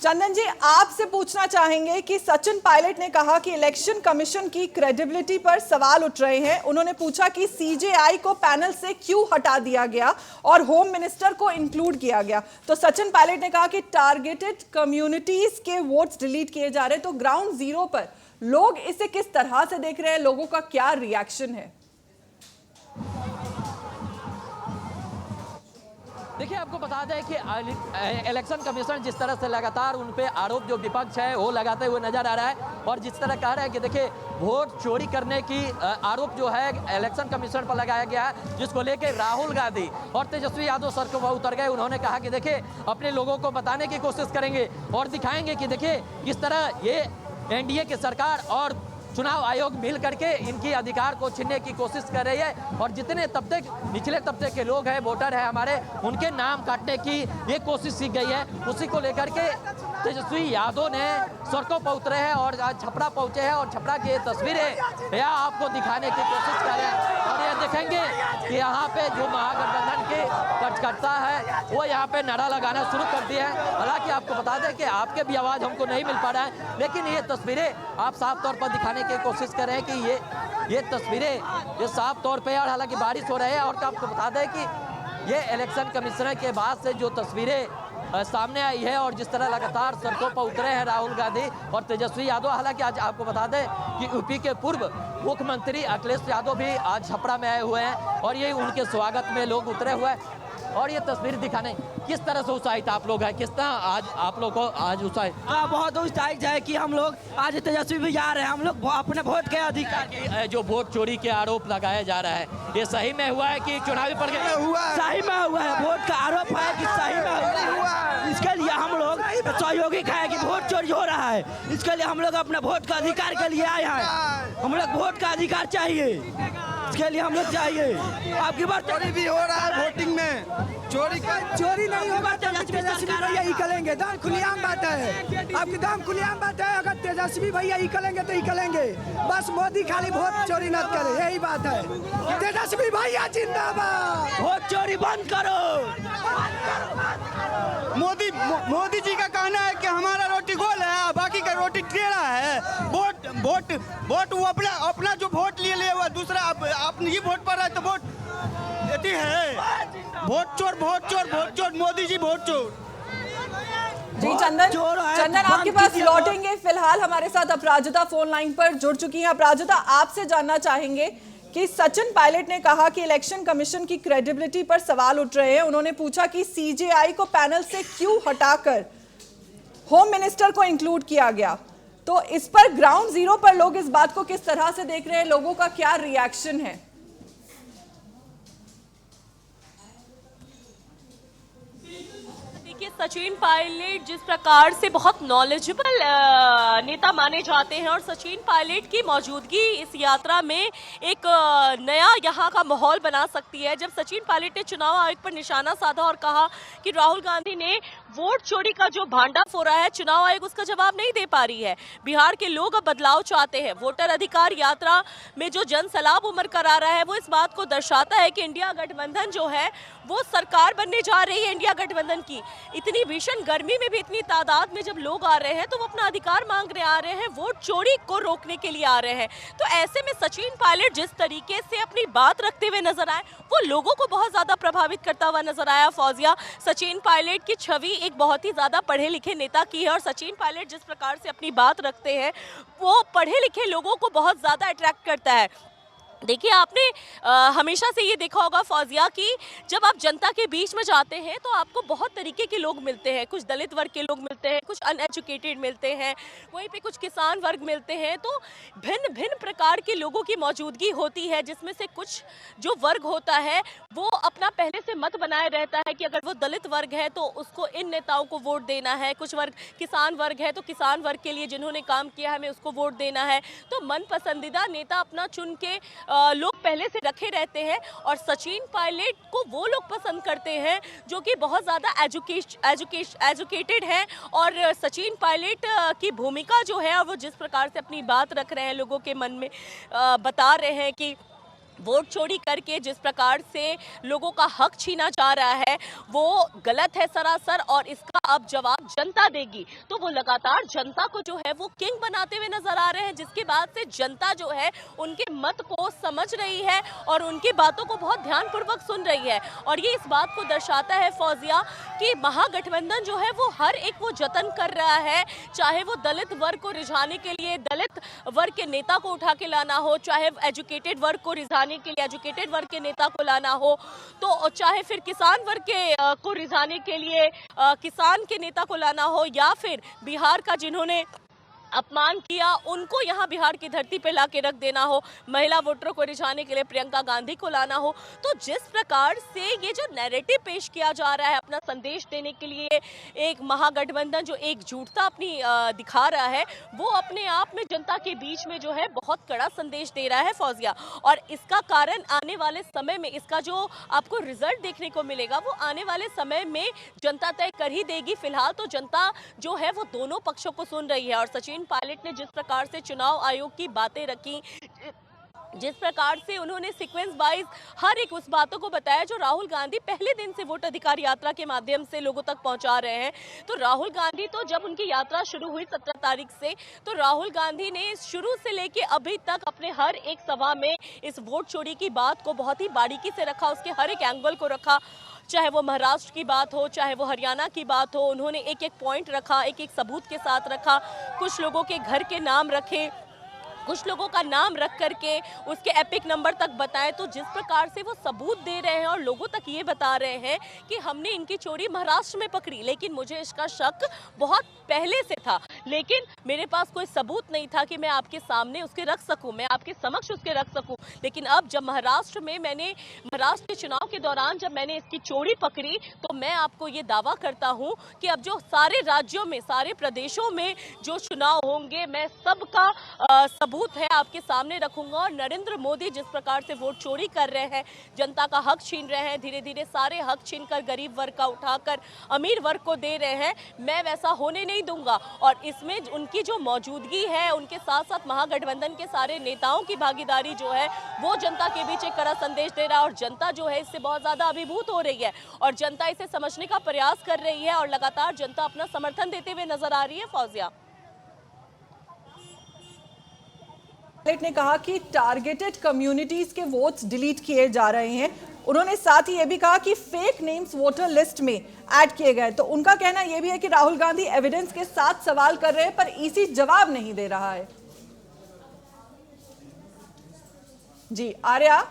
चंदन जी, आपसे पूछना चाहेंगे कि सचिन पायलट ने कहा कि इलेक्शन कमीशन की क्रेडिबिलिटी पर सवाल उठ रहे हैं। उन्होंने पूछा कि सीजेआई को पैनल से क्यों हटा दिया गया और होम मिनिस्टर को इंक्लूड किया गया। तो सचिन पायलट ने कहा कि टारगेटेड कम्युनिटीज के वोट्स डिलीट किए जा रहे हैं। तो ग्राउंड जीरो पर लोग इसे किस तरह से देख रहे हैं, लोगों का क्या रिएक्शन है? देखिए, आपको बता दें कि इलेक्शन कमीशन जिस तरह से लगातार उन पे आरोप जो विपक्ष है वो लगाते हुए नजर आ रहा है और जिस तरह कह रहे हैं कि देखिए वोट चोरी करने की आरोप जो है इलेक्शन कमीशन पर लगाया गया है, जिसको लेकर राहुल गांधी और तेजस्वी यादव सड़कों पर उतर गए। उन्होंने कहा कि देखिए अपने लोगों को बताने की कोशिश करेंगे और दिखाएंगे कि देखिए किस तरह ये एनडीए की सरकार और चुनाव आयोग मिल करके इनकी अधिकार को छीनने की कोशिश कर रही है और जितने तबके निचले तबके के लोग हैं, वोटर हैं हमारे, उनके नाम काटने की ये कोशिश की गई है। उसी को लेकर के तेजस्वी यादव ने सड़कों पर उतरे हैं और आज छपरा पहुंचे हैं और छपरा की तस्वीरें यहाँ आपको दिखाने की कोशिश कर रहे हैं और ये देखेंगे कि यहाँ पे जो महागठबंधन के कार्यकर्ता है वो यहाँ पे नारा लगाना शुरू कर दिए हैं। हालांकि आपको बता दें कि आपके भी आवाज हमको नहीं मिल पा रहा है, लेकिन ये तस्वीरें आप साफ तौर पर दिखाने की कोशिश कर रहे हैं कि ये तस्वीरें ये साफ तौर पे, और हालांकि बारिश हो रही है और आपको बता दें कि ये इलेक्शन कमिश्नर के बाद से जो तस्वीरें सामने आई है और जिस तरह लगातार सड़कों पर उतरे हैं राहुल गांधी और तेजस्वी यादव। हालांकि आज आपको बता दें कि यूपी के पूर्व मुख्यमंत्री अखिलेश यादव भी आज छपरा में आए हुए हैं और ये उनके स्वागत में लोग उतरे हुए हैं और ये तस्वीर दिखाने किस तरह से उत्साहित आप लोग हैं, किस तरह आज आप लोग को आज उत्साहित? बहुत उत्साहित है कि हम लोग आज तेजस्वी भी जा रहे हैं। हम लोग अपने वोट के अधिकार की जो वोट चोरी के आरोप लगाया जा रहा है, ये सही में हुआ है कि चुनावी प्रक्रिया सही में हुआ है? वोट का आरोप है कि सही में हुआ है। इसके लिए हम लोग सहयोगी है कि वोट चोरी हो रहा है। इसके लिए हम लोग अपने वोट का अधिकार के लिए आए हैं। हम लोग वोट का अधिकार चाहिए, इसके लिए हम लोग चाहिए। आपकी बात चोरी भी हो रहा है वोटिंग में, चोरी नहीं होगा। तेजस्वी भैया निकलेंगे, दाम खुलेआम बात है। आपकी दाम खुलेआम बात है। अगर तेजस्वी भैया निकलेंगे तो निकलेंगे, बस मोदी खाली वोट चोरी न करे, यही बात है। तेजस्वी भैया जिंदाबाद। वोट चोरी बंद करो। मोदी जी का कहना है कि हमारा रोटी गोल है, बाकी का रोटी टेढ़ा है। वोट वो अपना जो वोट लिए हुआ दूसरा आप नहीं वोट पर रहा है तो वोट है। वोट चोर मोदी जी वोट चोर। जी चंदन आपके पास लौटेंगे। फिलहाल हमारे साथ अपराजिता फोन लाइन पर जुड़ चुकी हैं। अपराजिता, आपसे जानना चाहेंगे कि सचिन पायलट ने कहा कि इलेक्शन कमीशन की क्रेडिबिलिटी पर सवाल उठ रहे हैं। उन्होंने पूछा कि सीजेआई को पैनल से क्यों हटाकर होम मिनिस्टर को इंक्लूड किया गया। तो इस पर ग्राउंड जीरो पर लोग इस बात को किस तरह से देख रहे हैं, लोगों का क्या रिएक्शन है? सचिन पायलट जिस प्रकार से बहुत नॉलेजेबल नेता माने जाते हैं और सचिन पायलट की मौजूदगी इस यात्रा में एक नया यहाँ का माहौल बना सकती है। जब सचिन पायलट ने चुनाव आयोग पर निशाना साधा और कहा कि राहुल गांधी ने वोट चोरी का जो भांडा फोड़ा है, चुनाव आयोग उसका जवाब नहीं दे पा रही है। बिहार के लोग अब बदलाव चाहते हैं। वोटर अधिकार यात्रा में जो जन सलाब उमड़ कर आ रहा है वो इस बात को दर्शाता है कि इंडिया गठबंधन जो है वो सरकार बनने जा रही है। इंडिया गठबंधन की इतनी भीषण गर्मी में भी इतनी तादाद में जब लोग आ रहे हैं तो वो अपना अधिकार मांगने आ रहे हैं, वोट चोरी को रोकने के लिए आ रहे हैं। तो ऐसे में सचिन पायलट जिस तरीके से अपनी बात रखते हुए नजर आए वो लोगों को बहुत ज्यादा प्रभावित करता हुआ नजर आया। फौजिया, सचिन पायलट की छवि एक बहुत ही ज्यादा पढ़े लिखे नेता की है और सचिन पायलट जिस प्रकार से अपनी बात रखते हैं वो पढ़े लिखे लोगों को बहुत ज्यादा अट्रैक्ट करता है। देखिए, आपने हमेशा से ये देखा होगा फौजिया कि जब आप जनता के बीच में जाते हैं तो आपको बहुत तरीके के लोग मिलते हैं। कुछ दलित वर्ग के लोग मिलते हैं, कुछ अनएजुकेटेड मिलते हैं, वहीं पे कुछ किसान वर्ग मिलते हैं। तो भिन्न भिन्न प्रकार के लोगों की मौजूदगी होती है, जिसमें से कुछ जो वर्ग होता है वो अपना पहले से मत बनाए रहता है कि अगर वो दलित वर्ग है तो उसको इन नेताओं को वोट देना है। कुछ वर्ग किसान वर्ग है तो किसान वर्ग के लिए जिन्होंने काम किया हमें उसको वोट देना है। तो मन पसंदीदा नेता अपना चुन के लोग पहले से रखे रहते हैं और सचिन पायलट को वो लोग पसंद करते हैं जो कि बहुत ज़्यादा एजुकेटेड हैं। और सचिन पायलट की भूमिका जो है वो जिस प्रकार से अपनी बात रख रहे हैं, लोगों के मन में बता रहे हैं कि वोट चोरी करके जिस प्रकार से लोगों का हक छीना जा रहा है वो गलत है सरासर, और इसका अब जवाब जनता देगी। तो वो लगातार जनता को जो है वो किंग बनाते हुए नजर आ रहे हैं, जिसके बाद से जनता जो है उनके मत को समझ रही है और उनकी बातों को बहुत ध्यानपूर्वक सुन रही है। और ये इस बात को दर्शाता है फौजिया कि महागठबंधन जो है वो हर एक वो जतन कर रहा है, चाहे वो दलित वर्ग को रिझाने के लिए दलित वर्ग के नेता को उठा के लाना हो, चाहे एजुकेटेड वर्ग को रिझाने के लिए एजुकेटेड वर्ग के नेता को लाना हो, तो चाहे फिर किसान वर्ग के को रिझाने के लिए किसान के नेता को लाना हो, या फिर बिहार का जिन्होंने अपमान किया उनको यहाँ बिहार की धरती पे लाके रख देना हो, महिला वोटरों को रिझाने के लिए प्रियंका गांधी को लाना हो। तो जिस प्रकार से ये जो नैरेटिव पेश किया जा रहा है अपना संदेश देने के लिए, एक महागठबंधन जो एकजुटता अपनी दिखा रहा है, वो अपने आप में जनता के बीच में जो है बहुत कड़ा संदेश दे रहा है फौजिया। और इसका कारण आने वाले समय में, इसका जो आपको रिजल्ट देखने को मिलेगा वो आने वाले समय में जनता तय कर ही देगी। फिलहाल तो जनता जो है वो दोनों पक्षों को सुन रही है। और सचिन पायलट ने जिस प्रकार से चुनाव आयोग की बातें रखी, जिस प्रकार से उन्होंने सीक्वेंस वाइज हर एक उस बातों को बताया जो राहुल गांधी पहले दिन से वोट अधिकार यात्रा के माध्यम से लोगों तक पहुंचा रहे हैं। तो राहुल गांधी तो जब उनकी यात्रा शुरू हुई 17 तारीख से, तो राहुल गांधी ने शुरू से लेके अभी तक अपने हर एक सभा में इस वोट चोरी की बात को बहुत ही बारीकी से रखा, उसके हर एक एंगल को रखा, चाहे वो महाराष्ट्र की बात हो, चाहे वो हरियाणा की बात हो। उन्होंने एक एक पॉइंट रखा, एक एक सबूत के साथ रखा, कुछ लोगों के घर के नाम रखे, कुछ लोगों का नाम रख करके उसके एपिक नंबर तक बताएं। तो जिस प्रकार से वो सबूत दे रहे हैं और लोगों तक ये बता रहे हैं कि हमने इनकी चोरी महाराष्ट्र में पकड़ी, लेकिन मुझे इसका शक बहुत पहले से था, लेकिन मेरे पास कोई सबूत नहीं था कि मैं आपके सामने उसके रख सकूं, मैं आपके समक्ष उसके रख सकूं। लेकिन अब जब महाराष्ट्र में महाराष्ट्र के चुनाव के दौरान जब मैंने इसकी चोरी पकड़ी, तो मैं आपको ये दावा करता हूं कि अब जो सारे राज्यों में, सारे प्रदेशों में जो चुनाव होंगे, मैं सबका सबूत है आपके सामने रखूंगा। और नरेंद्र मोदी जिस प्रकार से वोट चोरी कर रहे हैं, जनता का हक छीन रहे हैं, धीरे धीरे सारे हक छीनकर गरीब वर्ग का उठाकर अमीर वर्ग को दे रहे हैं, मैं वैसा होने नहीं दूंगा। और इसमें उनकी जो मौजूदगी है, उनके साथ साथ महागठबंधन के सारे नेताओं की भागीदारी जो है वो जनता के बीच एक कड़ा संदेश दे रहा है। और जनता जो है इससे बहुत ज्यादा अभिभूत हो रही है और जनता इसे समझने का प्रयास कर रही है और लगातार जनता अपना समर्थन देते हुए नजर आ रही है। फौजिया पायलट ने कहा कि टारगेटेड कम्युनिटीज के वोट्स डिलीट किए जा रहे हैं। उन्होंने साथ ही ये भी कहा कि फेक नेम्स वोटर लिस्ट में ऐड किए गए। तो उनका कहना यह भी है कि राहुल गांधी एविडेंस के साथ सवाल कर रहे हैं पर ईसी जवाब नहीं दे रहा है। जी आर्या।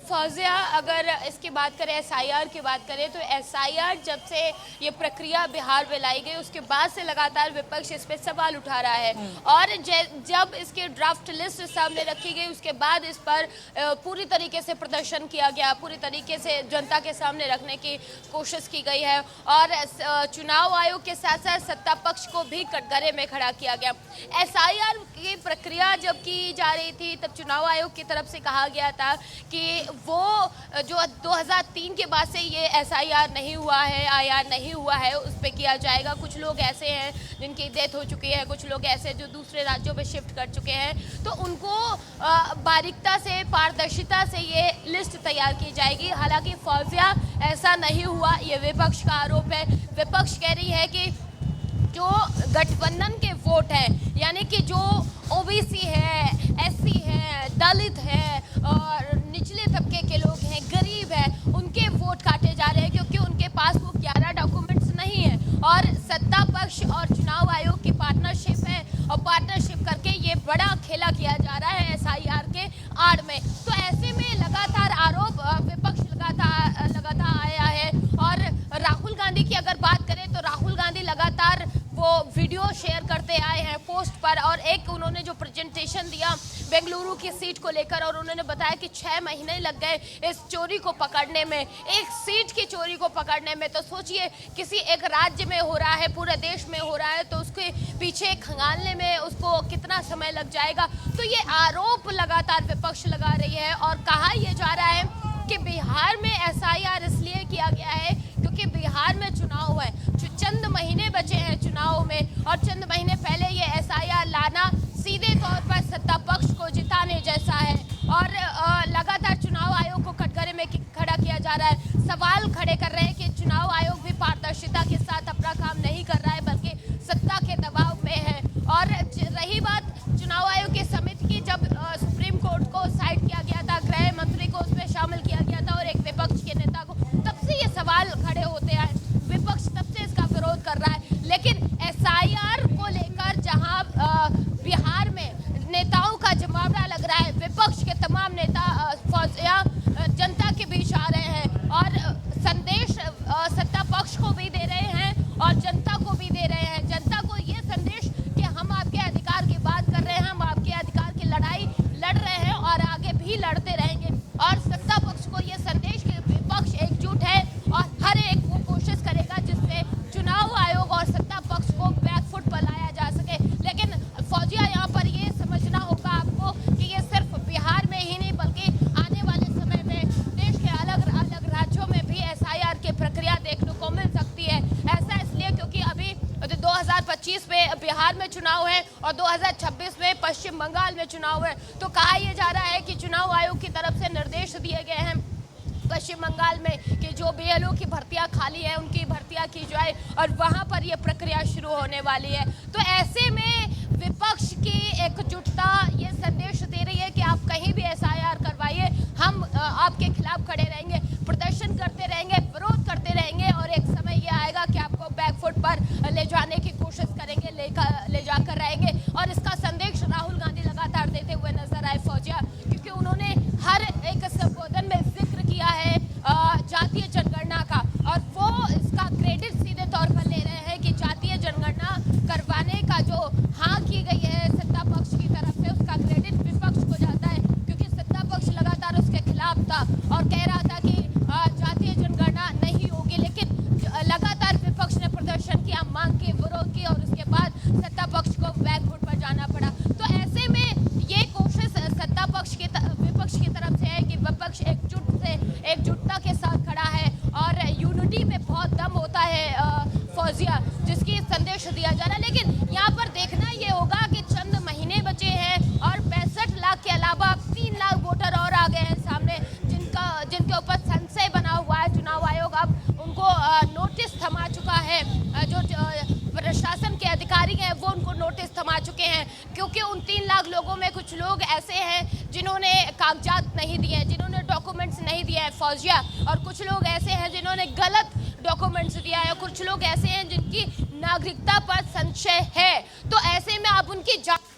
फौजिया, अगर इसकी बात करें, एसआईआर की बात करें, तो एसआईआर जब से ये प्रक्रिया बिहार में लाई गई उसके बाद से लगातार विपक्ष इस पे सवाल उठा रहा है। और जब इसकी ड्राफ्ट लिस्ट सामने रखी गई उसके बाद इस पर पूरी तरीके से प्रदर्शन किया गया, पूरी तरीके से जनता के सामने रखने की कोशिश की गई है। और चुनाव आयोग के साथ साथ सत्ता पक्ष को भी कटघरे में खड़ा किया गया। एसआईआर की प्रक्रिया जब की जा रही थी तब चुनाव आयोग की तरफ से कहा गया था कि वो जो 2003 के बाद से ये एसआईआर नहीं हुआ है, आईआर नहीं हुआ है, उस पर किया जाएगा। कुछ लोग ऐसे हैं जिनकी डेथ हो चुकी है, कुछ लोग ऐसे जो दूसरे राज्यों में शिफ्ट कर चुके हैं, तो उनको बारीकता से, पारदर्शिता से ये लिस्ट तैयार की जाएगी। हालांकि फौजिया ऐसा नहीं हुआ, ये विपक्ष का आरोप है। विपक्ष कह रही है कि जो गठबंधन के वोट हैं, यानी कि जो ओबीसी है, एससी है, दलित है और निचले तबके के लोग हैं, गरीब हैं, उनके वोट काटे जा रहे हैं क्योंकि उनके पास वो 11 डॉक्यूमेंट्स नहीं है। और सत्ता पक्ष और चुनाव आयोग की पार्टनरशिप है और पार्टनरशिप करके ये बड़ा खेला किया जा रहा है एसआईआर के आड़ में। तो ऐसे में लगातार आरोप विपक्ष लगातार आया है। और राहुल गांधी की अगर बात करें तो राहुल गांधी लगातार वो वीडियो शेयर करते आए हैं पोस्ट पर। और एक उन्होंने जो प्रेजेंटेशन दिया बेंगलुरु की सीट को लेकर, और उन्होंने बताया कि 6 महीने लग गए इस चोरी को पकड़ने में, एक सीट की चोरी को पकड़ने में। तो सोचिए किसी एक राज्य में हो रहा है, पूरे देश में हो रहा है, तो उसके पीछे खंगालने में उसको कितना समय लग जाएगा। तो ये आरोप लगातार विपक्ष लगा रही है। और कहा यह जा रहा है कि बिहार में एसआईआर इसलिए किया गया है क्योंकि बिहार में चुनाव है, चंद महीने बचे हैं चुनाव में, और चंद महीने पहले ये एसआईआर लाना सीधे तौर पर बस सत्ता पक्ष को जिताने जैसा है। और लगातार चुनाव आयोग को कटघरे में खड़ा किया जा रहा है। सवाल खड़े कर रहे हैं कि चुनाव आयोग भी पारदर्शिता के साथ अपना काम नहीं कर रहा है, बल्कि सत्ता के दबाव में है। और रही बात चुनाव आयोग की समिति की, जब सुप्रीम कोर्ट को साइड किया गया था, गृह मंत्री को उसमें शामिल किया गया था और एक विपक्ष के नेता को, तब से ये सवाल खड़े होते हैं। विपक्ष तब से इसका विरोध कर रहा है। लेकिन SIR को लेकर जहां बिहार में नेताओं का जमावड़ा लग रहा है, विपक्ष के तमाम नेता फौजिया जनता के बीच आ रहे हैं और संदेश सत्ता पक्ष को भी दे रहे हैं और जनता को भी दे रहे हैं। जनता को ये संदेश कि हम आपके अधिकार की बात कर रहे हैं, हम आपके अधिकार की लड़ाई लड़ रहे हैं और आगे भी लड़ते रहेंगे। और सत्ता पक्ष को ये संदेश कि विपक्ष एकजुट है और हर एक वो कोशिश करेगा जिससे चुनाव आयोग और सत्ता पक्ष को बैकफुट पर लाया जा सके। लेकिन फौजिया यहाँ पर ये समझना होगा आपको कि ये सिर्फ बिहार में ही नहीं, बल्कि आने वाले समय में देश के अलग अलग राज्यों में भी SIR की प्रक्रिया देखने को मिल सकती है। ऐसा इसलिए क्योंकि अभी 2025 में बिहार में चुनाव है और 2026 में पश्चिम बंगाल में चुनाव है। तो कहा यह जा रहा है कि चुनाव आयोग की तरफ से निर्देश दिए गए हैं पश्चिम बंगाल में कि जो BLO की भर्तियां खाली है उनकी भर्तियां की जाए और वहां पर यह प्रक्रिया शुरू होने वाली है। तो ऐसे में विपक्ष की एकजुटता ये संदेश दे रही है कि आप कहीं भी SIR करवाइए, हम आपके खिलाफ खड़े रहेंगे, प्रदर्शन करते रहेंगे, विरोध करते रहेंगे और एक समय ये आएगा कि आपको बैकफुट पर ले जाने की कोशिश करेंगे, ले जाकर रहेंगे। और इसका संदेश राहुल गांधी लगातार देते हुए नजर आए फौजिया, क्योंकि उन्होंने हर एक संबोधन में जिक्र किया है जातीय जनगणना का और वो इसका क्रेडिट सीधे तौर पर ले रहे हैं कि जातीय जनगणना करवाने का जो हाँ की गई है सत्ता पक्ष की तरफ से, उसका क्रेडिट विपक्ष को जाता है, क्योंकि सत्ता पक्ष लगातार उसके खिलाफ था और कह रहा था कि जातीय जनगणना नहीं होगी। लेकिन लगातार विपक्ष ने प्रदर्शन किया, मांग की, विरोध की और उसके बाद सत्ता पक्ष को बैकफुट पर जाना पड़ा। तो ऐसे में ये कोशिश सत्ता पक्ष की विपक्ष की तरफ से है कि विपक्ष एकजुटता के साथ खड़ा है और यूनिटी में बहुत दम होता है फौजिया, जिसकी संदेश दिया जा रहा है। लेकिन यहाँ पर देखना ये होगा कि चंद महीने बचे हैं और 65 लाख के अलावा 3 लाख वोटर और आ गए हैं सामने, जिनके ऊपर संशय बना हुआ है। चुनाव आयोग अब उनको नोटिस थमा चुका है, जो प्रशासन के अधिकारी हैं वो उनको नोटिस थमा चुके हैं, क्योंकि उन 3 लाख लोगों में कुछ लोग ऐसे हैं जिन्होंने कागजात नहीं दिए हैं, जिन्होंने डॉक्यूमेंट्स नहीं दिए हैं फौजिया, और कुछ लोग ऐसे हैं जिन्होंने गलत डॉक्यूमेंट्स दिया है, कुछ लोग ऐसे हैं जिनकी नागरिकता पर संशय है। तो ऐसे में आप उनकी